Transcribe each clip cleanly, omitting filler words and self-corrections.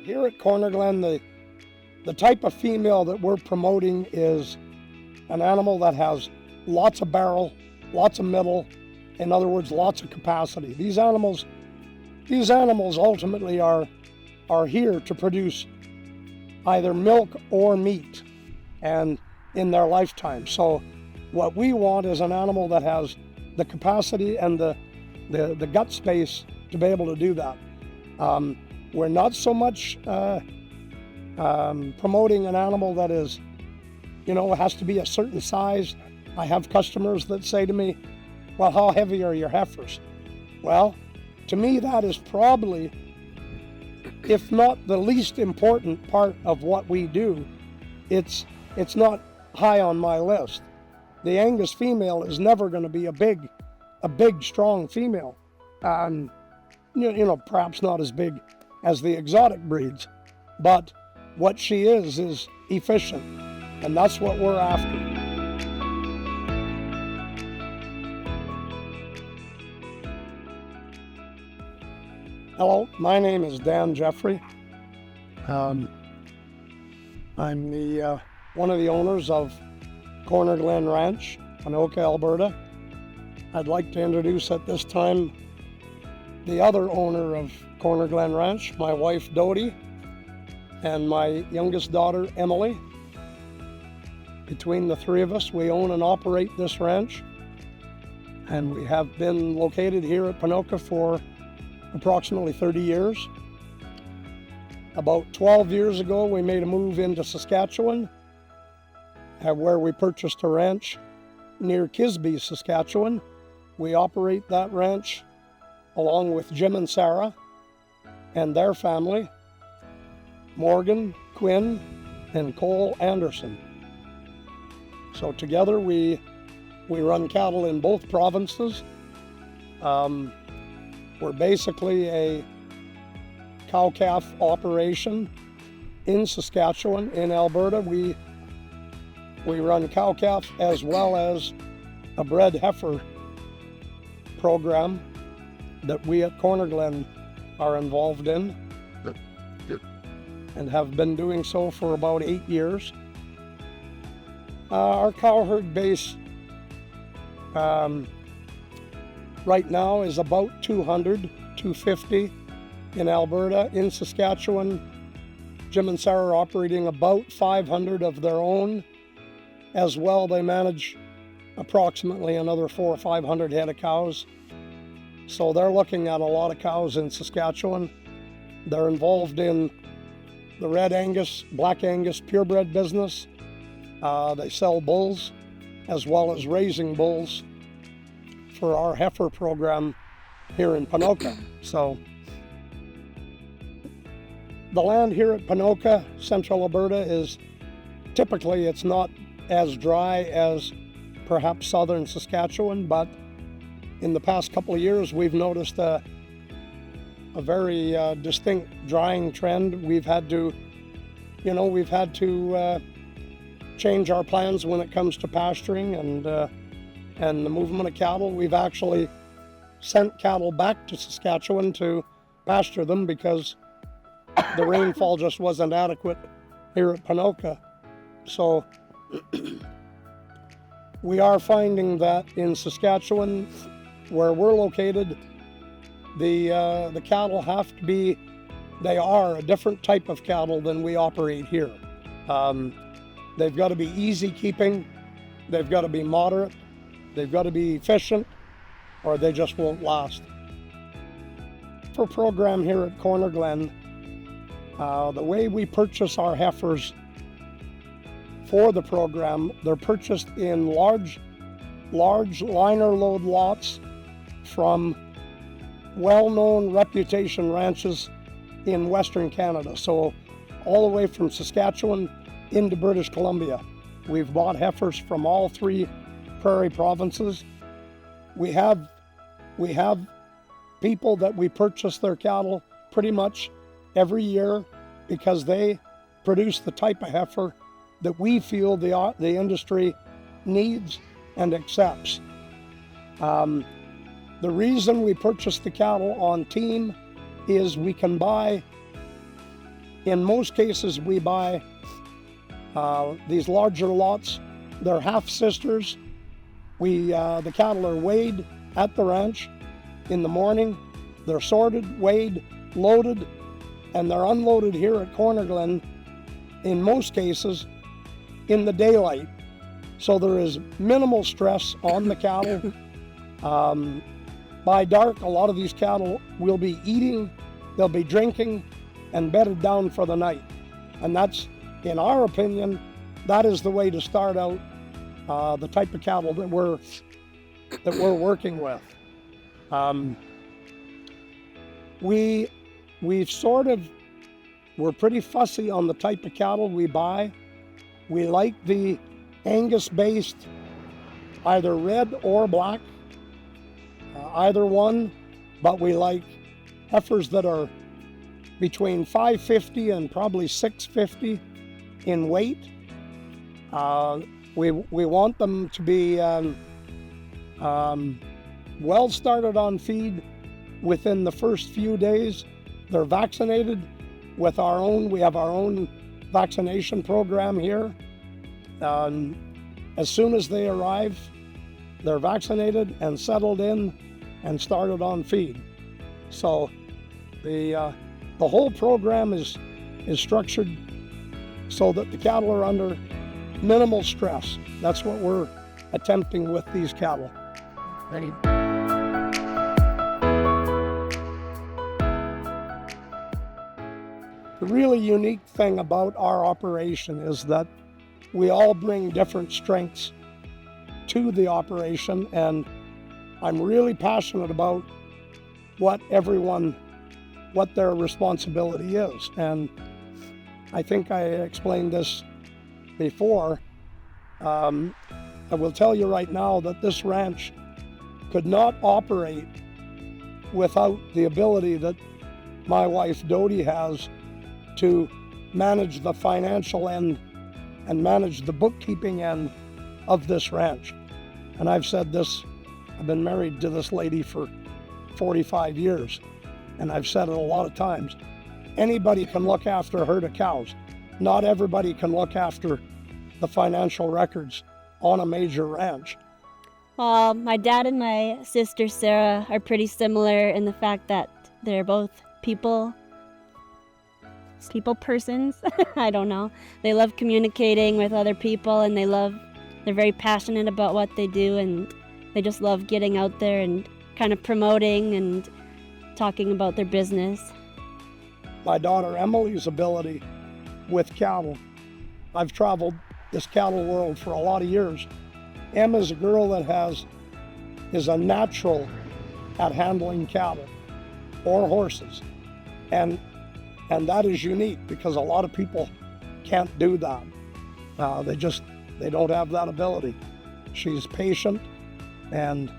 Here at Cornerglen, the type of female that we're promoting is an animal that has lots of barrel, lots of middle, in other words, lots of capacity. These animals ultimately are here to produce either milk or meat and in their lifetime. So what we want is an animal that has the capacity and the gut space to be able to do that. We're not so much promoting an animal that is, has to be a certain size. I have customers that say to me, well, how heavy are your heifers? Well, to me, that is probably, if not the least important part of what we do. It's not high on my list. The Angus female is never going to be a big, strong female. Perhaps not as big as the exotic breeds, but what she is efficient, and that's what we're after. Hello, my name is Dan Jeffrey. I'm the one of the owners of Cornerglen Ranch, Ponoka, Alberta. I'd like to introduce at this time the other owner of Cornerglen Ranch, my wife Dodie, and my youngest daughter Emily. Between the three of us, we own and operate this ranch, and we have been located here at Ponoka for approximately 30 years. About 12 years ago, we made a move into Saskatchewan, where we purchased a ranch near Kisby, Saskatchewan. We operate that ranch along with Jim and Sarah and their family, Morgan, Quinn, and Cole Anderson. So together we run cattle in both provinces. We're basically a cow-calf operation in Saskatchewan. In Alberta, we run cow-calf as well as a BRED heifer program that we at Cornerglen are involved in and have been doing so for about 8 years. Our cow herd base right now is about 250 in Alberta. In Saskatchewan, Jim and Sarah are operating about 500 of their own. As well, they manage approximately another 400 or 500 head of cows. So they're looking at a lot of cows in Saskatchewan. They're involved in the Red Angus, Black Angus purebred business. They sell bulls as well as raising bulls for our heifer program here in Ponoka. So the land here at Ponoka, Central Alberta, is typically, it's not as dry as perhaps southern Saskatchewan, but in the past couple of years we've noticed a very distinct drying trend. We've had to change our plans when it comes to pasturing and the movement of cattle. We've actually sent cattle back to Saskatchewan to pasture them because the rainfall just wasn't adequate here at Ponoka. So we are finding that in Saskatchewan, where we're located, the cattle have to be, they are a different type of cattle than we operate here. They've got to be easy keeping, they've got to be moderate, they've got to be efficient, or they just won't last. For program here at Cornerglen, the way we purchase our heifers for the program, they're purchased in large liner load lots from well-known reputation ranches in Western Canada. So all the way from Saskatchewan into British Columbia. We've bought heifers from all three prairie provinces. We have people that we purchase their cattle pretty much every year because they produce the type of heifer that we feel the industry needs and accepts. The reason we purchase the cattle on team is we can buy In most cases, we buy these larger lots. They're half-sisters. The cattle are weighed at the ranch in the morning. They're sorted, weighed, loaded, and they're unloaded here at Cornerglen, in most cases, in the daylight. So there is minimal stress on the cattle. By dark, a lot of these cattle will be eating, they'll be drinking, and bedded down for the night. And that's, in our opinion, that is the way to start out the type of cattle that we're working with. We're pretty fussy on the type of cattle we buy. We like the Angus-based, either red or black, either one, but we like heifers that are between 550 and probably 650 in weight. We want them to be well started on feed within the first few days. They're vaccinated with we have our own vaccination program here. As soon as they arrive, they're vaccinated and settled in and started on feed. So the whole program is structured so that the cattle are under minimal stress. That's what we're attempting with these cattle. Ready? The really unique thing about our operation is that we all bring different strengths to the operation, and I'm really passionate about what their responsibility is. And I think I explained this before. I will tell you right now that this ranch could not operate without the ability that my wife Dodie has to manage the financial end and manage the bookkeeping end of this ranch. And I've said this, I've been married to this lady for 45 years, and I've said it a lot of times. Anybody can look after a herd of cows. Not everybody can look after the financial records on a major ranch. My dad and my sister Sarah are pretty similar in the fact that they're both people persons. I don't know. They love communicating with other people, and they're very passionate about what they do, and they just love getting out there and kind of promoting and talking about their business. My daughter Emily's ability with cattle. I've traveled this cattle world for a lot of years. Em is a girl that is a natural at handling cattle or horses. And that is unique because a lot of people can't do that. They don't have that ability. She's patient, and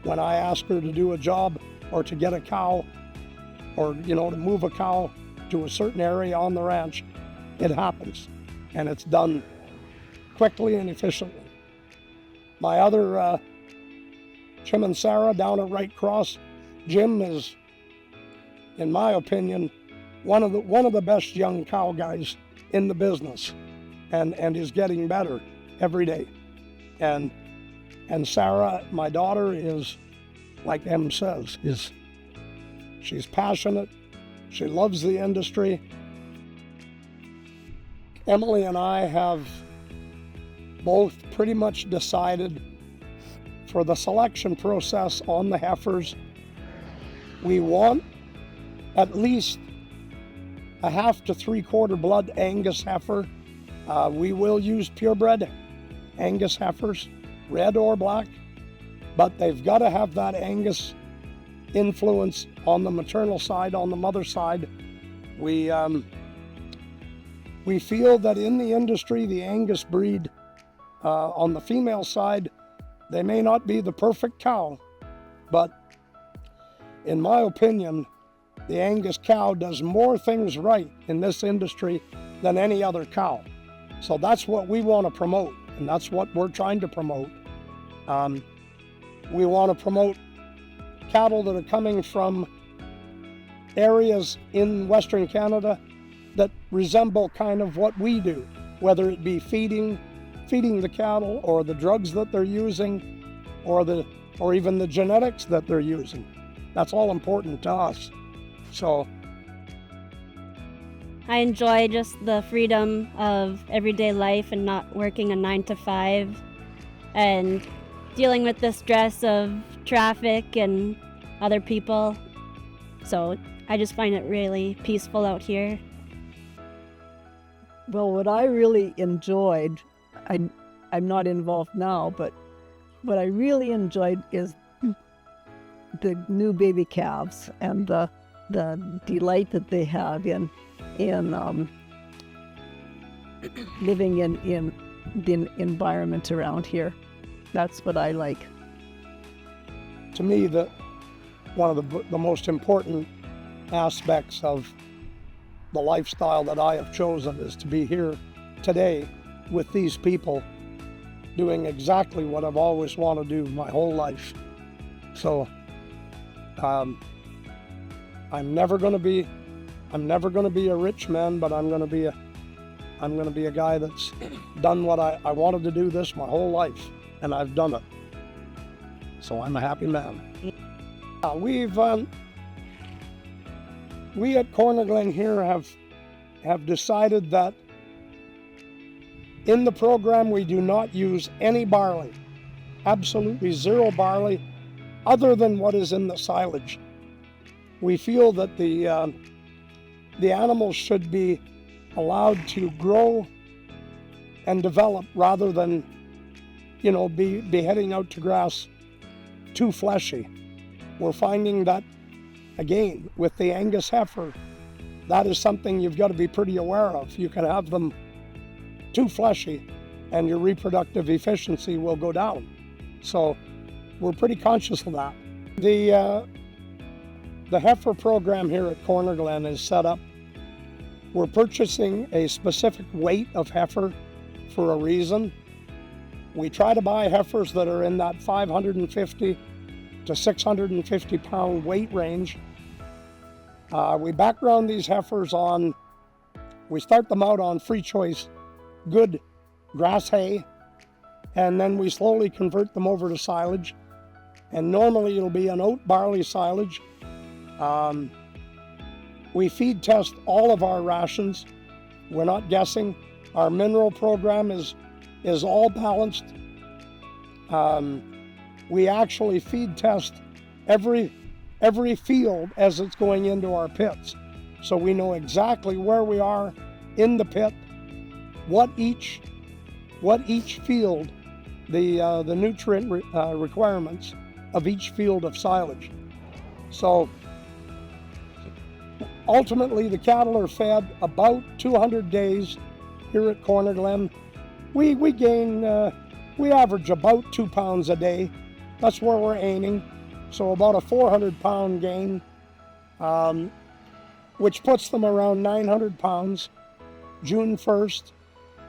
when I ask her to do a job or to get a cow or, to move a cow to a certain area on the ranch, it happens, and it's done quickly and efficiently. My other, Jim and Sarah down at Right Cross, Jim is, in my opinion, one of the best young cow guys in the business, and is getting better every day. And Sarah, my daughter, is, like Em says, she's passionate. She loves the industry. Emily and I have both pretty much decided for the selection process on the heifers, we want at least a half to 3/4 blood Angus heifer. We will use purebred Angus heifers, red or black, but they've got to have that Angus influence on the maternal side, on the mother side. We feel that in the industry, the Angus breed, on the female side, they may not be the perfect cow, but in my opinion, the Angus cow does more things right in this industry than any other cow. So that's what we want to promote, and that's what we're trying to promote. We want to promote cattle that are coming from areas in Western Canada that resemble kind of what we do, whether it be feeding the cattle, or the drugs that they're using, or even the genetics that they're using. That's all important to us. So I enjoy just the freedom of everyday life and not working a 9 to 5 and dealing with the stress of traffic and other people. So I just find it really peaceful out here. Well, what I really enjoyed, I'm not involved now, but what I really enjoyed is the new baby calves and the delight that they have in living in the environment around here. That's what I like. to me, one of the most important aspects of the lifestyle that I have chosen is to be here today with these people doing exactly what I've always wanted to do my whole life. So I'm never going to be a rich man, but I'm going to be a guy that's done what I wanted to do this my whole life, and I've done it. So I'm a happy man. We at Cornerglen here have decided that in the program we do not use any barley, absolutely zero barley, other than what is in the silage. We feel that the animals should be allowed to grow and develop rather than, be heading out to grass too fleshy. We're finding that, again, with the Angus heifer, that is something you've got to be pretty aware of. You can have them too fleshy and your reproductive efficiency will go down. So we're pretty conscious of that. The heifer program here at Cornerglen is set up. We're purchasing a specific weight of heifer for a reason. We try to buy heifers that are in that 550 to 650 pound weight range. We background these heifers we start them out on free choice good grass hay, and then we slowly convert them over to silage. And normally it'll be an oat barley silage. We feed test all of our rations. We're not guessing. Our mineral program is all balanced. We actually feed test every field as it's going into our pits. So we know exactly where we are in the pit, what each field, the nutrient requirements of each field of silage. So ultimately the cattle are fed about 200 days here at Cornerglen. We average about 2 pounds a day. That's where we're aiming. So about a 400 pound gain, which puts them around 900 pounds. June 1st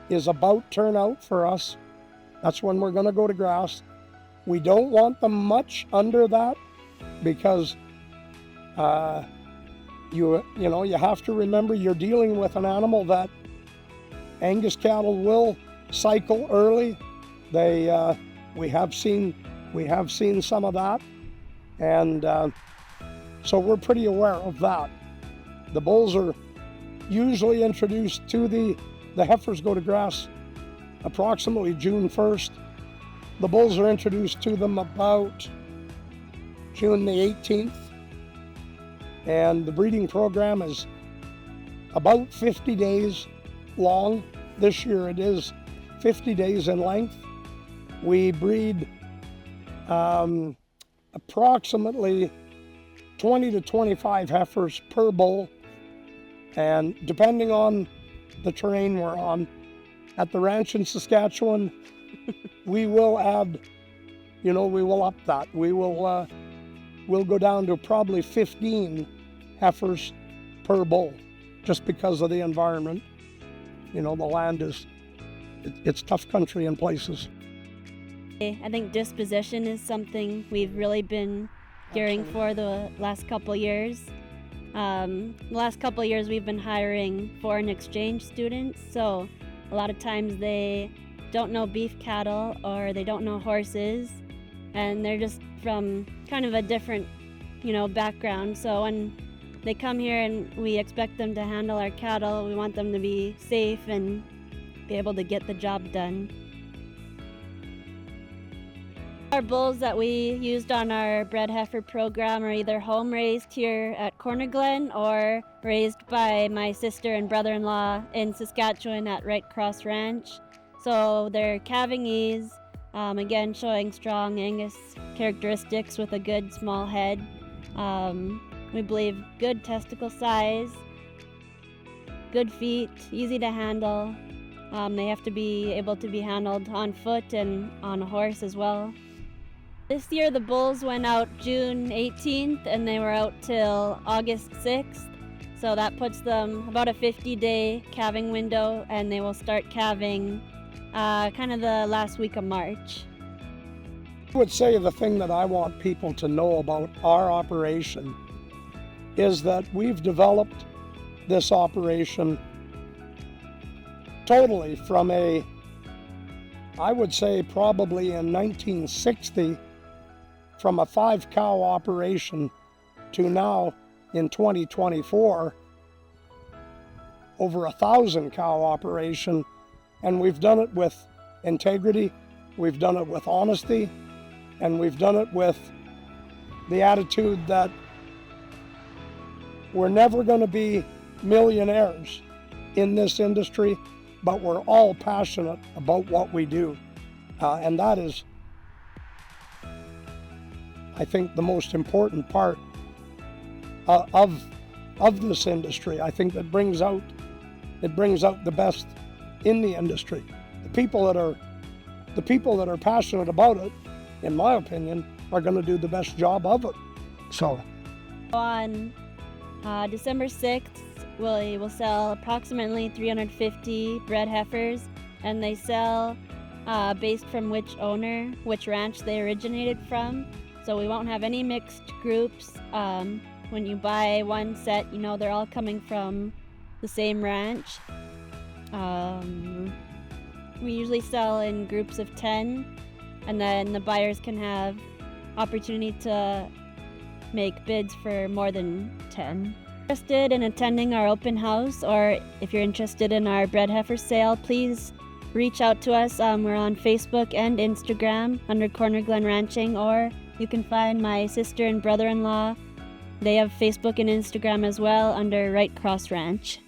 is about turnout for us. That's when we're going to go to grass. We don't want them much under that because you have to remember you're dealing with an animal that Angus cattle will cycle early. We have seen some of that, and so we're pretty aware of that. The bulls are usually introduced to the heifers go to grass approximately June 1st. The bulls are introduced to them about June the 18th, and the breeding program is about 50 days long. This year it is 50 days in length. We breed approximately 20 to 25 heifers per bull, and depending on the terrain we're on, at the ranch in Saskatchewan, we will add, we will up that. We'll go down to probably 15 heifers per bull, just because of the environment. The land it's tough country in places. I think disposition is something we've really been gearing for the last couple years. The last couple of years we've been hiring foreign exchange students, so a lot of times they don't know beef cattle or they don't know horses, and they're just from kind of a different, background. So when they come here and we expect them to handle our cattle, we want them to be safe and be able to get the job done. Our bulls that we used on our BRED heifer program are either home raised here at Cornerglen or raised by my sister and brother-in-law in Saskatchewan at Right Cross Ranch. So they're calving ease, again showing strong Angus characteristics with a good small head. We believe good testicle size, good feet, easy to handle. They have to be able to be handled on foot and on a horse as well. This year the bulls went out June 18th and they were out till August 6th. So that puts them about a 50-day calving window, and they will start calving kind of the last week of March. I would say the thing that I want people to know about our operation is that we've developed this operation totally from I would say probably in 1960, from a 5-cow operation to now in 2024, over 1,000-cow operation, and we've done it with integrity, we've done it with honesty, and we've done it with the attitude that we're never going to be millionaires in this industry, but we're all passionate about what we do. And that is, I think, the most important part of this industry. I think that brings out the best in the industry. The people that are passionate about it, in my opinion, are going to do the best job of it. So on December 6th, we will sell approximately 350 BRED heifers, and they sell based from which owner, which ranch they originated from. So we won't have any mixed groups. When you buy one set, they're all coming from the same ranch. We usually sell in groups of 10, and then the buyers can have opportunity to make bids for more than 10. Interested in attending our open house, or if you're interested in our BRED heifer sale, please reach out to us. We're on Facebook and Instagram under Cornerglen Ranching, or you can find my sister and brother-in-law. They have Facebook and Instagram as well under Right Cross Ranch.